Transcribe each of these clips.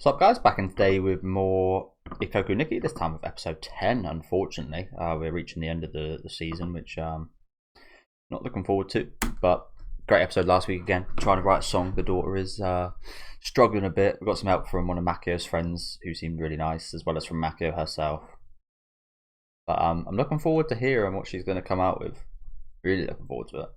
What's up, guys? Back in today with more Ikoku Nikki, this time with episode 10, unfortunately. We're reaching the end of the season, which not looking forward to. But great episode last week again. Trying to write a song. The daughter is struggling a bit. We got some help from one of Makio's friends who seemed really nice, as well as from Makio herself. But I'm looking forward to hearing what she's going to come out with. Really looking forward to it.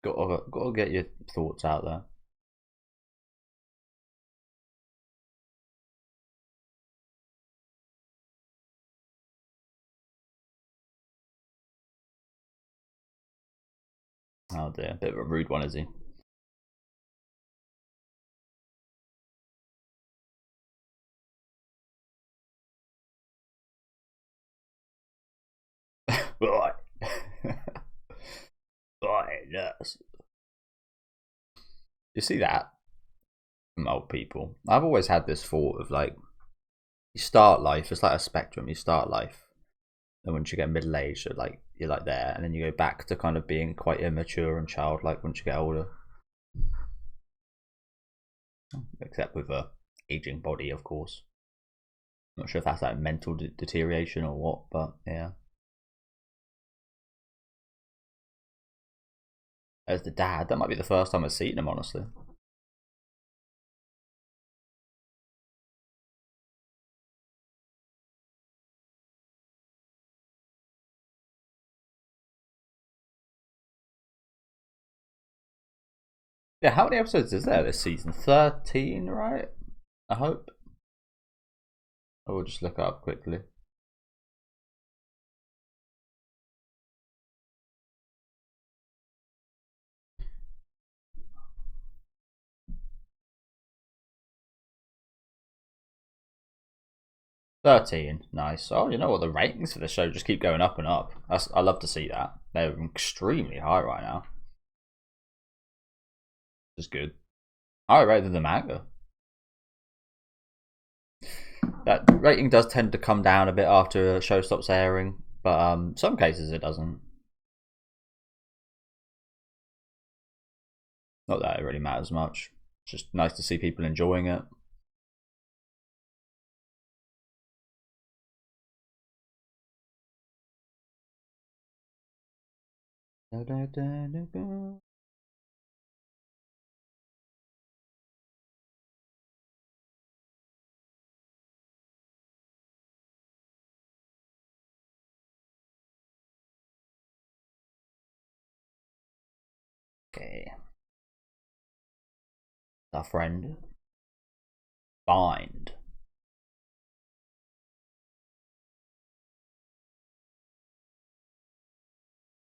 Got to get your thoughts out there. Oh dear, bit of a rude one, is he? Right. Right, yes. You see that from old people? I've always had this thought of like, you start life, it's like a spectrum. You start life, and once you get middle aged, you're like there, and then you go back to kind of being quite immature and childlike once you get older. Except with a aging body, of course. Not sure if that's like mental deterioration or what, but yeah. As the dad, that might be the first time I've seen him, honestly. Yeah, how many episodes is there this season? 13, right? I hope. I will just look it up quickly. "13, nice. Oh, you know what? The ratings for the show just keep going up and up. I love to see that. They're extremely high right now. Just good. Higher rate than the manga. That rating does tend to come down a bit after a show stops airing, but some cases it doesn't. Not that it really matters much. It's just nice to see people enjoying it. Okay. Our friend. Bind.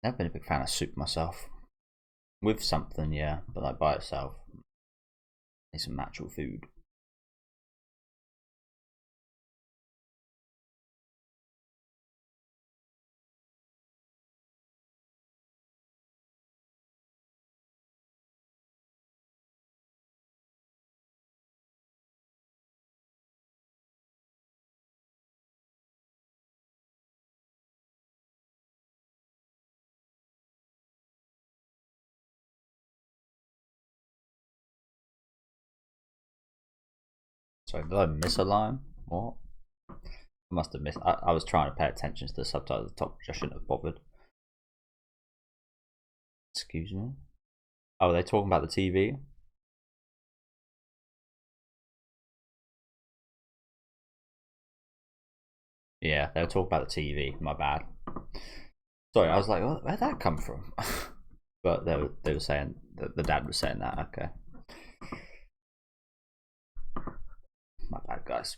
Never been a big fan of soup myself. With something, yeah, but like by itself. Need some natural food. Sorry, did I miss a line? What? I must have missed. I was trying to pay attention to the subtitles at the top, which I shouldn't have bothered. Excuse me. Oh, are they talking about the TV? Yeah, they were talking about the TV. My bad. Sorry, I was like, where'd that come from? But they were saying that the dad was saying that. Okay, my bad, guys.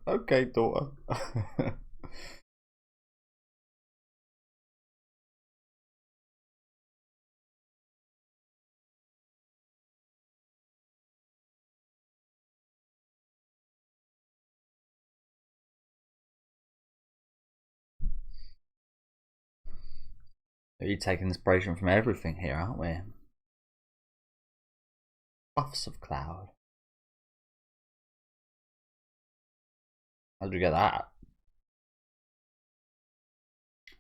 Okay, daughter. We're taking inspiration from everything here, aren't we? Puffs of cloud. How did you get that?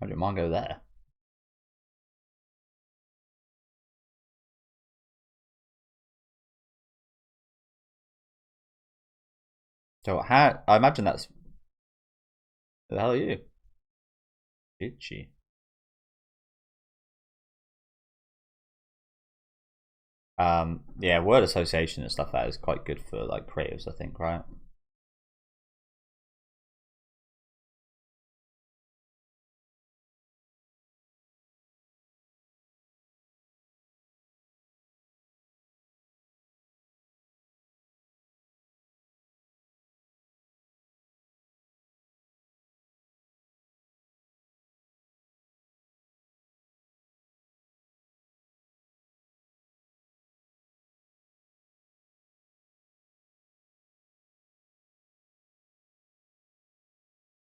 How did mine go there? So how? I imagine that's. Who the hell are you? Itchy. Yeah, word association and stuff that is quite good for like creatives, I think, right?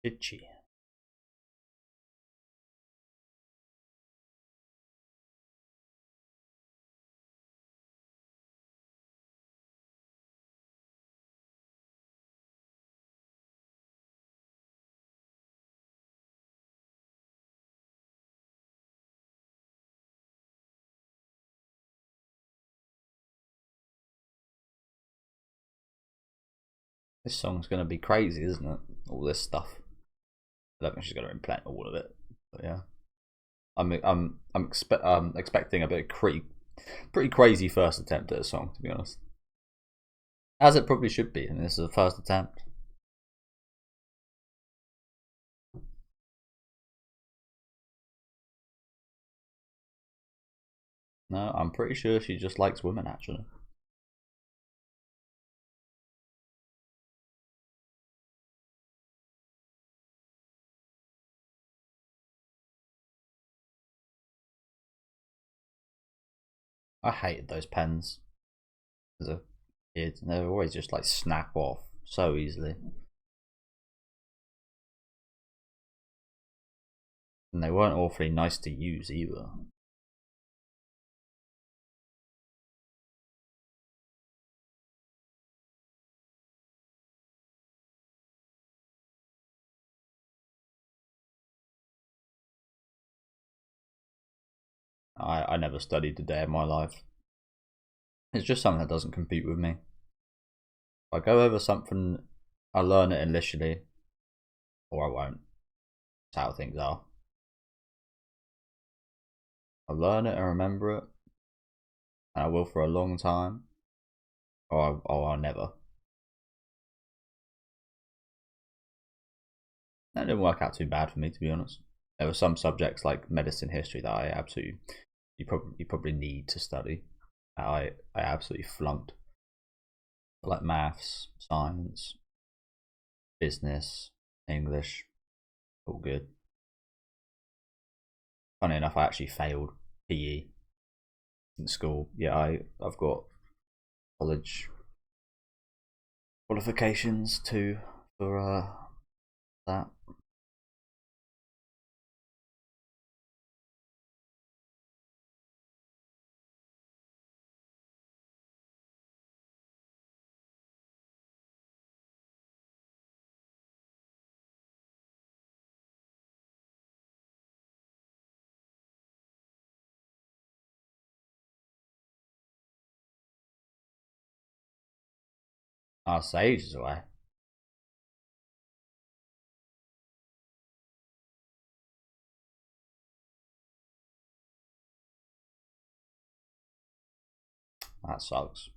Itchy. This song's gonna be crazy, isn't it? All this stuff. I don't think she's gonna implant all of it, but yeah. I'm expecting a bit pretty crazy first attempt at a song, to be honest. As it probably should be, and this is the first attempt. No, I'm pretty sure she just likes women, actually. I hated those pens as a kid. They were always just like snap off so easily. And they weren't awfully nice to use either. I never studied a day in my life. It's just something that doesn't compete with me. If I go over something, I learn it initially, or I won't. That's how things are. I learn it and remember it, and I will for a long time, or I'll never. That didn't work out too bad for me, to be honest. There were some subjects like medicine, history that I absolutely you probably need to study. I absolutely flunked. Like maths, science, business, English, all good. Funny enough, I actually failed PE in school. Yeah, I've got college qualifications too for that. That's ages away. That sucks.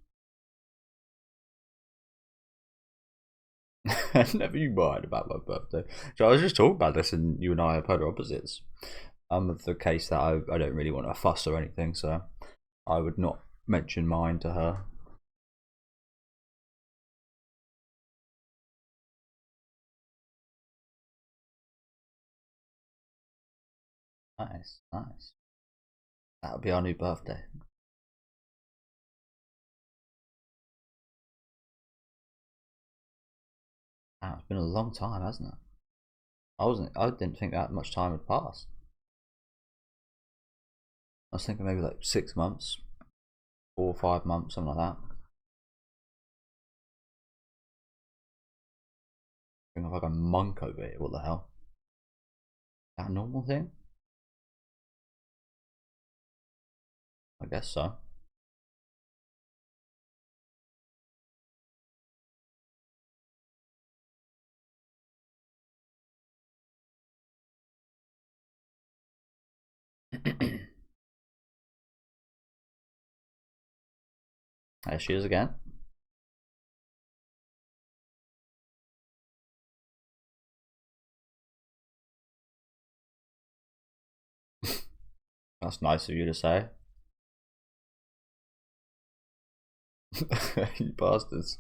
Never you mind about my birthday. So I was just talking about this, and you and I are polar opposites. I'm of the case that I don't really want to fuss or anything, so I would not mention mine to her. Nice, nice. That'll be our new birthday. Wow, it's been a long time, hasn't it? I didn't think that much time had passed. I was thinking maybe like 6 months, 4 or 5 months, something like that. I think like a monk over here. What the hell? Is that a normal thing? I guess so. There she is again. That's nice of you to say. You bastards.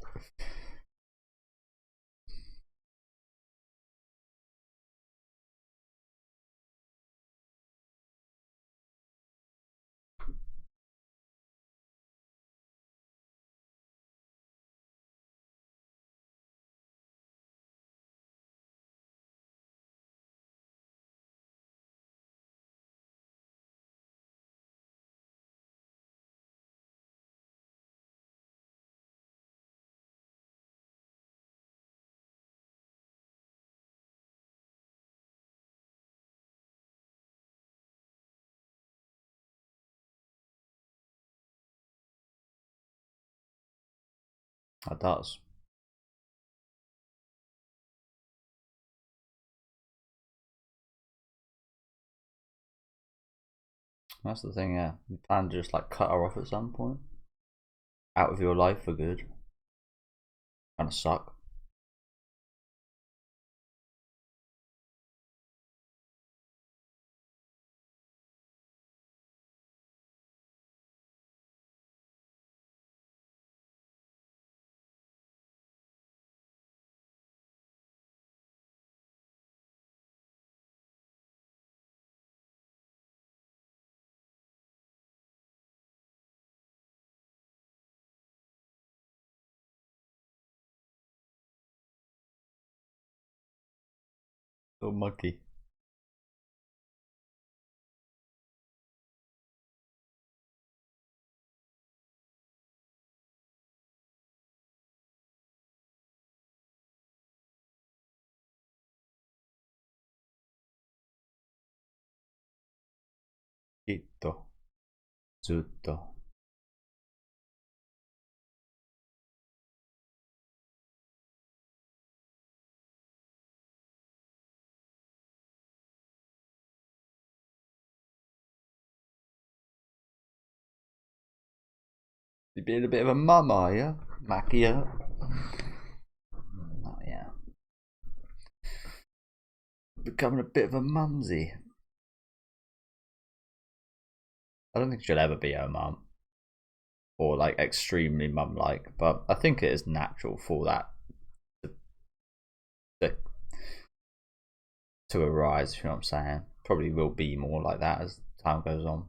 That does. That's the thing, yeah. You plan to just like cut her off at some point. Out of your life for good. Kinda suck. Little monkey. Itto. Zutto. You being a bit of a mum, are you? Macchia? Oh, yeah. Becoming a bit of a mumsy. I don't think she'll ever be her mum. Or like extremely mum like, but I think it is natural for that to, to arise, you know what I'm saying? Probably will be more like that as time goes on.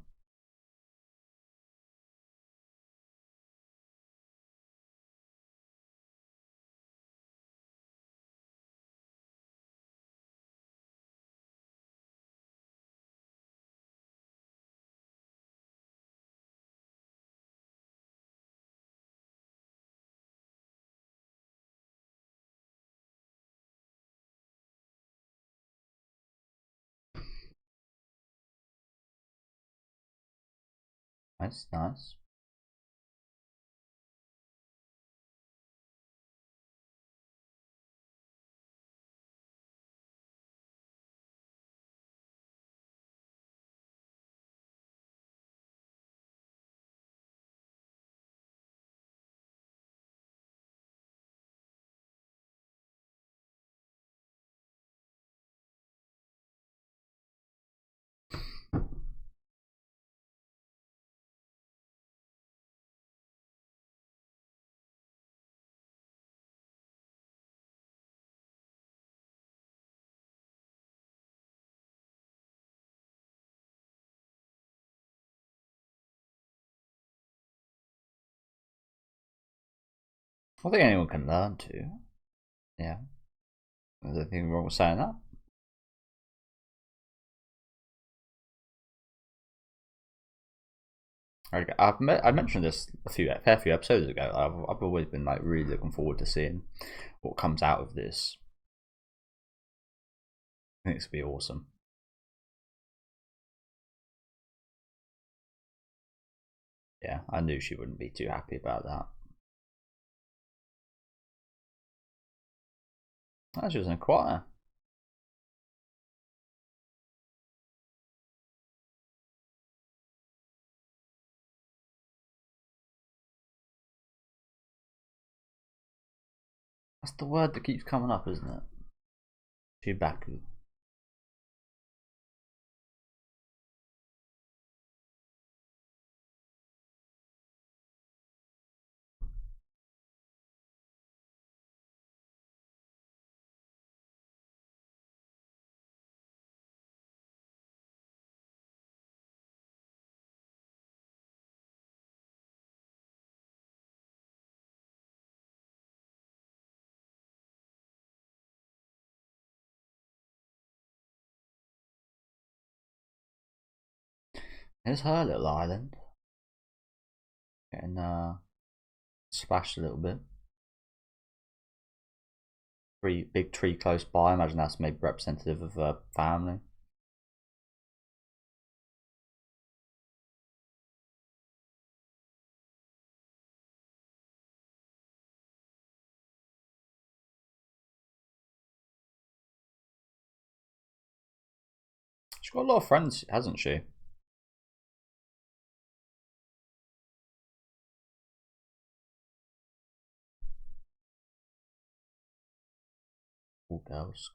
That's nice. I think anyone can learn to. Yeah. There's anything wrong with saying that? I mentioned this a fair few episodes ago. I've always been like really looking forward to seeing what comes out of this. I think it's gonna be awesome. Yeah, I knew she wouldn't be too happy about that. Oh, she was in a choir. That's the word that keeps coming up, isn't it? Chibaku. Here's her little island. Getting splashed a little bit. Big tree close by. I imagine that's maybe representative of her family. She's got a lot of friends, hasn't she? All girls.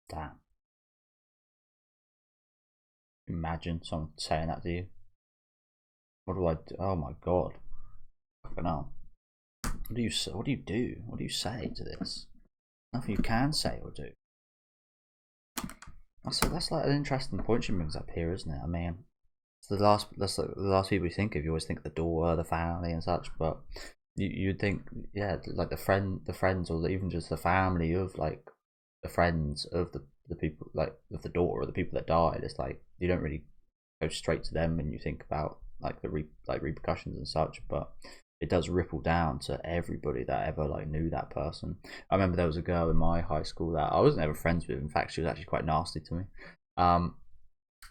Damn. Imagine someone saying that to you. What do I do? Oh my god. Fucking hell. What do you say? What do you do? What do you say to this? Nothing you can say or do. That's like an interesting point she brings up here, isn't it? I mean, it's that's like the last people you think of. You always think the daughter, the family, and such. But you'd think, yeah, like the friends, or even just the family of like the friends of the people, like of the daughter or the people that died. It's like you don't really go straight to them when you think about like like repercussions and such, but it does ripple down to everybody that ever like knew that person. I remember there was a girl in my high school that I wasn't ever friends with. In fact, she was actually quite nasty to me, um,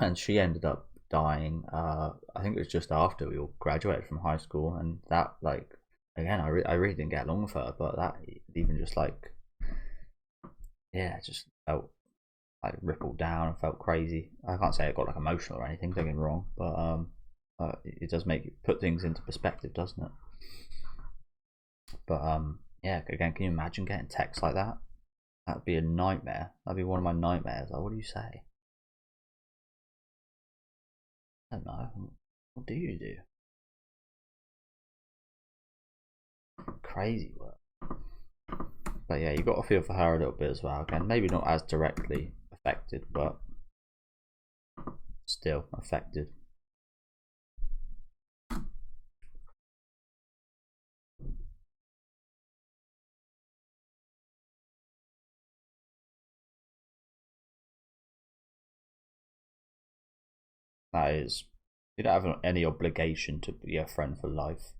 and she ended up dying. I think it was just after we all graduated from high school, and that like again, I really didn't get along with her, but that even just like yeah, just felt like rippled down and felt crazy. I can't say I got like emotional or anything. Don't get me wrong, but it does make you put things into perspective, doesn't it? But yeah. Again, can you imagine getting text like that? That'd be a nightmare. That'd be one of my nightmares. Like, what do you say? I don't know. What do you do? Crazy work. But yeah, you got to feel for her a little bit as well. Again, maybe not as directly affected, but still affected. That is, you don't have any obligation to be a friend for life.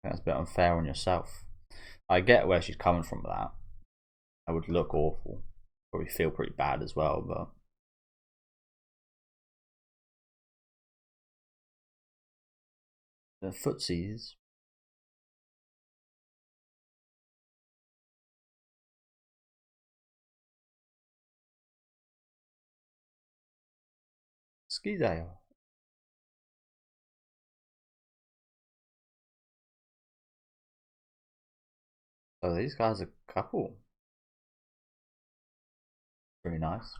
That's a bit unfair on yourself. I get where she's coming from with that. That would look awful. Probably feel pretty bad as well, but the footsies. Ski day. So these guys are a couple. Very nice.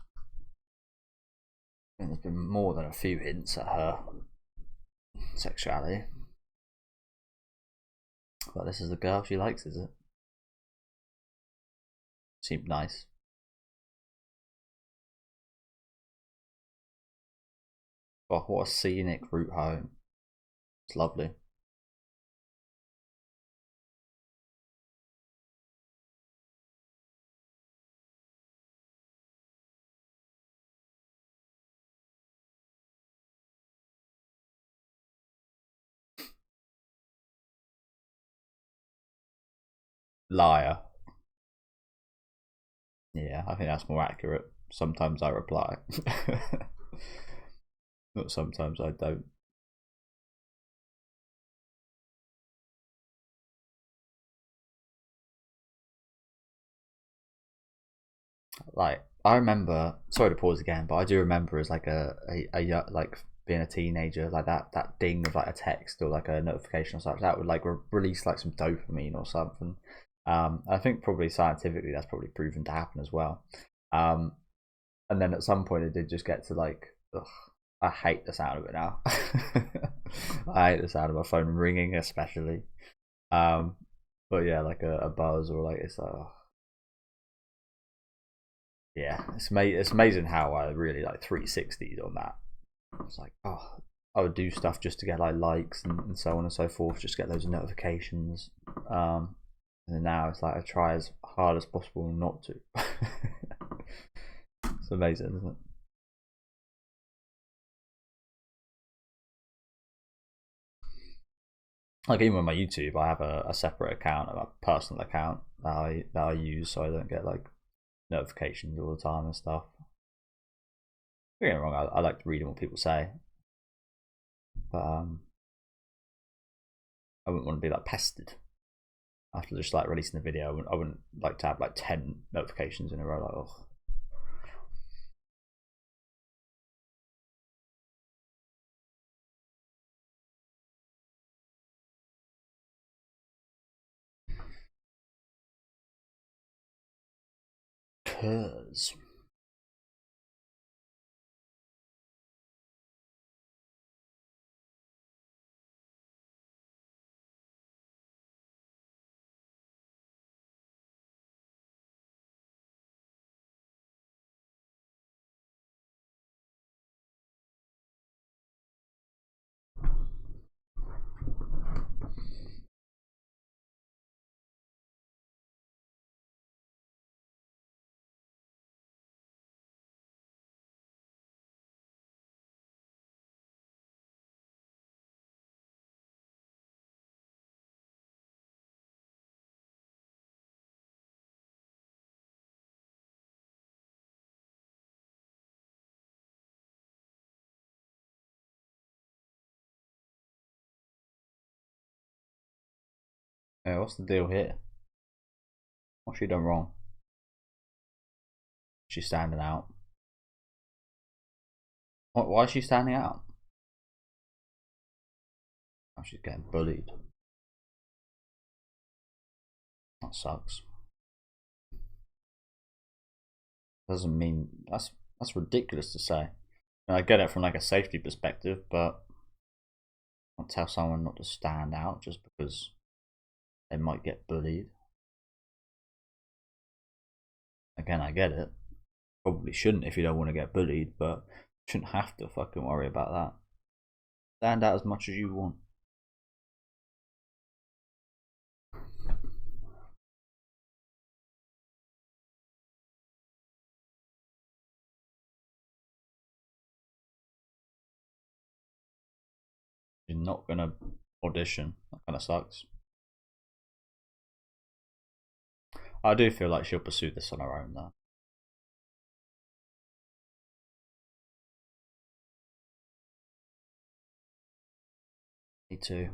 And there's been more than a few hints at her sexuality. But this is the girl she likes, is it? Seemed nice. Oh, what a scenic route home. It's lovely. Liar. Yeah, I think that's more accurate. Sometimes I reply. But sometimes I don't. Like, I remember, sorry to pause again, but I do remember as like like being a teenager, like that ding of like a text or like a notification or something that would like release like some dopamine or something. I think probably scientifically that's probably proven to happen as well. Um, and then at some point it did just get to like, ugh, I hate the sound of it now. I hate the sound of my phone ringing, especially. Um, but yeah, like a buzz or like it's yeah, it's amazing how I really like 360s on that. It's like, oh, I would do stuff just to get like likes and so on and so forth, just get those notifications. And then now it's like I try as hard as possible not to. It's amazing, isn't it? Like even with my YouTube, I have a separate account, a personal account that I use so I don't get like notifications all the time and stuff. Don't get me wrong, I like reading what people say, but I wouldn't want to be like pestered after just like releasing the video. I wouldn't like to have like 10 notifications in a row. Like, oh. Cause yeah, what's the deal here? What's she done wrong? She's standing out. Why is she standing out? Oh, she's getting bullied. That sucks. Doesn't mean that's ridiculous to say. And I get it from like a safety perspective, but I don't tell someone not to stand out just because they might get bullied. Again, I get it. Probably shouldn't if you don't want to get bullied, but shouldn't have to fucking worry about that. Stand out as much as you want. You're not gonna audition. That kind of sucks. I do feel like she'll pursue this on her own though. Me too.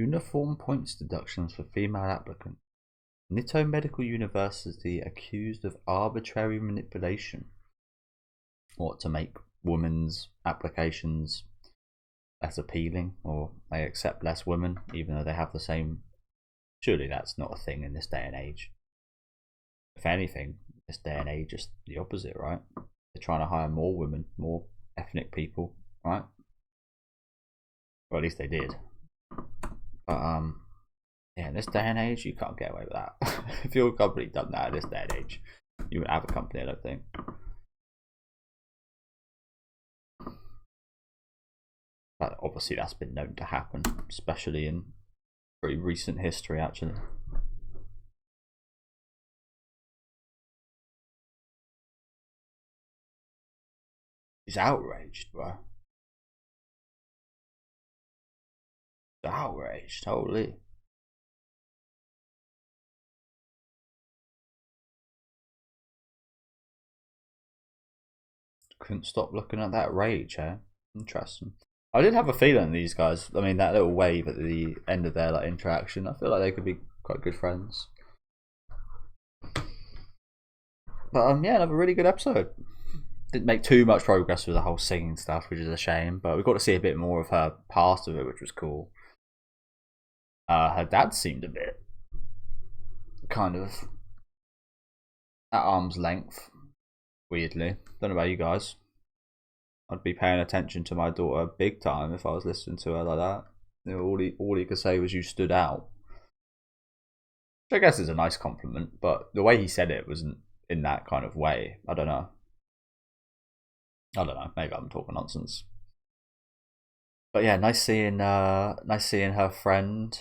uniform points deductions for female applicants. Nitto Medical University accused of arbitrary manipulation. What, to make women's applications less appealing, or they accept less women even though they have the same? Surely that's not a thing in this day and age. If anything, this day and age is the opposite, right? They're trying to hire more women, more ethnic people, right? Or at least they did. But yeah, in this day and age, you can't get away with that. If your company done that in this day and age, you wouldn't have a company, I don't think. But obviously that's been known to happen, especially in pretty recent history, actually. He's outraged, bro. He's outraged, holy. Couldn't stop looking at that rage, eh? Interesting. I did have a feeling these guys, I mean, that little wave at the end of their interaction, I feel like they could be quite good friends. But yeah, another really good episode. Didn't make too much progress with the whole singing stuff, which is a shame, but we got to see a bit more of her past of it, which was cool. Her dad seemed a bit kind of at arm's length, weirdly. Don't know about you guys. I'd be paying attention to my daughter big time if I was listening to her like that. You know, all he could say was "you stood out," which I guess is a nice compliment, but the way he said it wasn't in that kind of way. I don't know. Maybe I'm talking nonsense. But yeah, nice seeing her friend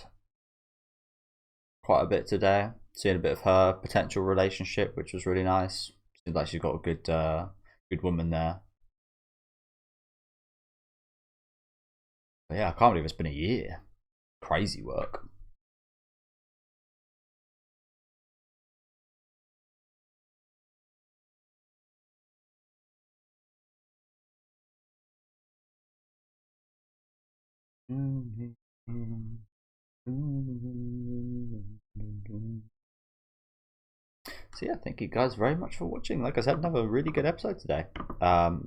quite a bit today. Seeing a bit of her potential relationship, which was really nice. Seems like she's got a good woman there. But yeah, I can't believe it's been a year. Crazy work. So yeah, thank you guys very much for watching. Like I said, another really good episode today.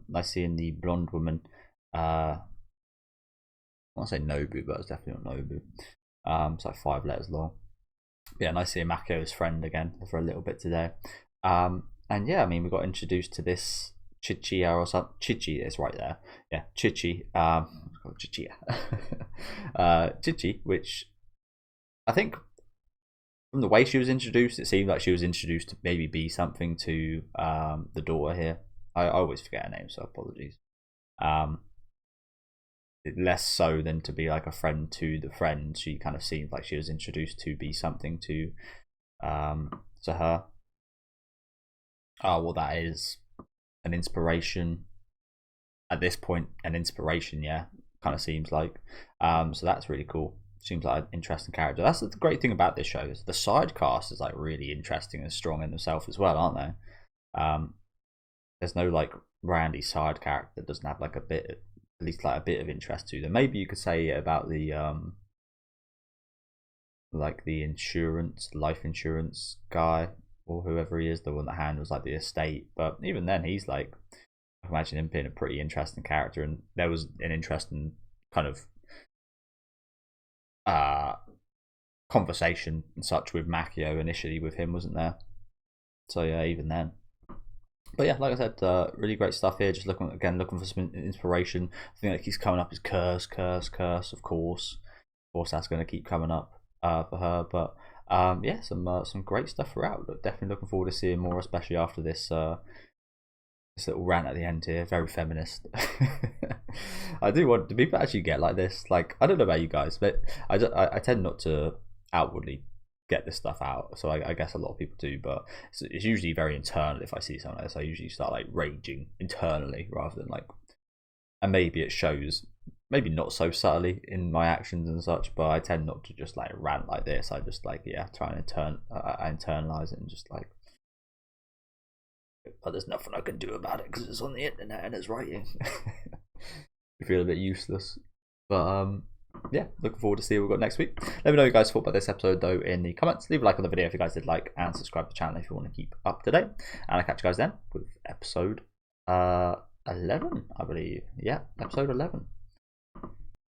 Nice seeing the blonde woman. I want to say Nobu, but it's definitely not Nobu. It's like 5 letters long. But yeah, nice seeing Makio's friend again for a little bit today. And yeah, I mean, we got introduced to this Chichiya or something. Chichi is right there. Yeah, Chichi. Chichiya. Chichi, which I think from the way she was introduced, it seemed like she was introduced to maybe be something to the daughter here. I always forget her name, so apologies. Less so than to be like a friend to the friend. She kind of seemed like she was introduced to be something to her. Well, that is an inspiration at this point. An inspiration, yeah, kind of seems like. So that's really cool. Seems like an interesting character. That's the great thing about this show, is the side cast is like really interesting and strong in themselves as well, aren't they? There's no like randy side character that doesn't have like at least like a bit of interest to them. Maybe you could say about the like the life insurance guy, or whoever he is, the one that handles like the estate. But even then, he's like, I can imagine him being a pretty interesting character, and there was an interesting kind of conversation and such with Makio initially with him, wasn't there? So yeah, even then. But yeah, like I said, really great stuff here. Just looking for some inspiration. I think that keeps coming up is curse. Of course, that's going to keep coming up for her. But yeah, some great stuff throughout. Definitely looking forward to seeing more, especially after this this little rant at the end here. Very feminist. I do want, do people actually get like this? Like, I don't know about you guys, but I tend not to outwardly get this stuff out, so I guess a lot of people do, but it's usually very internal. If I see something like this, I usually start like raging internally rather than like, and maybe it shows, maybe not so subtly in my actions and such, but I tend not to just like rant like this. I just like, yeah, try and internalize it and just like, but there's nothing I can do about it because it's on the internet and it's writing. You feel a bit useless, but yeah, looking forward to see what we've got next week. Let me know what you guys thought about this episode though in the comments. Leave a like on the video if you guys did like, and subscribe to the channel if you want to keep up to date. And I'll catch you guys then with episode 11, I believe. Yeah, episode 11.